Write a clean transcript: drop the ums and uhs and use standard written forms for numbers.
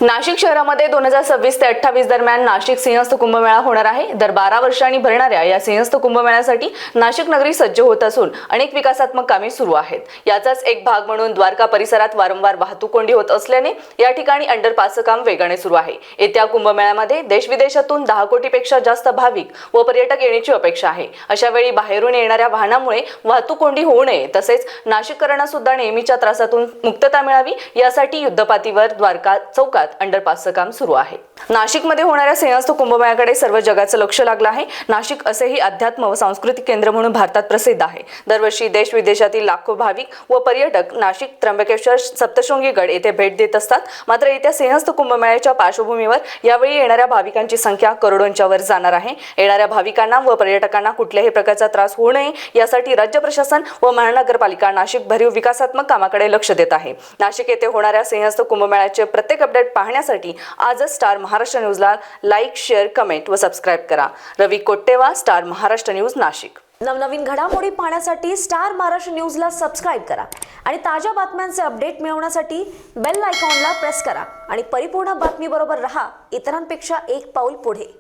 नाशिक शहरामध्ये 2026 ते 28 दरम्यान नाशिक सिंहस्थ कुंभमेळा होणार आहे। दर 12 वर्षांनी भरणाऱ्या या सिंहस्थ कुंभमेळ्यासाठी नाशिक नगरी सज्ज होत असून अनेक विकासात्मक कामे सुरू आहेत। याचाच एक भाग म्हणून द्वारका परिसरात वारंवार वाहतूक कोंडी होत असल्याने या ठिकाणी अंडरपासचं काम वेगाने सुरू आहे। येत्या कुंभमेळ्यामध्ये देशविदेशातून 10 कोटीपेक्षा जास्त भाविक व पर्यटक येण्याची अपेक्षा आहे। अशा वेळी बाहेरून येणाऱ्या वाहनामुळे वाहतूक कोंडी होऊ नये तसेच नाशिककरांना सुद्धा नेहमीच्या त्रासातून मुक्तता मिळावी यासाठी युद्धपातीवर द्वारका चौकात अंडरपासचं काम सुरू आहे। नाशिकमध्ये होणाऱ्या सिंहस्थ कुंभमेळ्याकडे सर्व जगाचं लक्ष लागलं आहे। नाशिक असेही अध्यात्म व सांस्कृतिक केंद्र म्हणून भारतात प्रसिद्ध आहे। दरवर्षी देश विदेशातील लाखो भाविक व पर्यटक नाशिक, त्र्यंबकेश्वर, सप्तशृंगी गड येथे भेट देत असतात। मात्र येत्या सिंहस्थ कुंभमेळ्याच्या पार्श्वभूमीवर यावेळी येणाऱ्या भाविकांची संख्या करोडोंच्या वर जाणार आहे। येणाऱ्या भाविकांना व पर्यटकांना कुठल्याही प्रकारचा त्रास होऊ नये यासाठी राज्य प्रशासन व महानगरपालिका नाशिक भरीव विकासात्मक कामाकडे लक्ष देत आहे। नाशिक येथे होणाऱ्या सिंहस्थ कुंभमेळ्याचे प्रत्येक अपडेट पाहण्यासाठी आजच स्टार महाराष्ट्र न्यूजला लाईक, शेअर, कमेंट व सबस्क्राईब करा। रवी कोट्टेवा, स्टार महाराष्ट्र न्यूज, नाशिक। नवनवीन घडामोडी पाहण्यासाठी स्टार महाराष्ट्र न्यूजला सबस्क्राईब करा आणि ताज्या बातम्यांचे अपडेट मिळवण्यासाठी बेल आयकॉनला प्रेस करा आणि परिपूर्ण बातमीबरोबर रहा, इतरांपेक्षा एक पाऊल पुढे।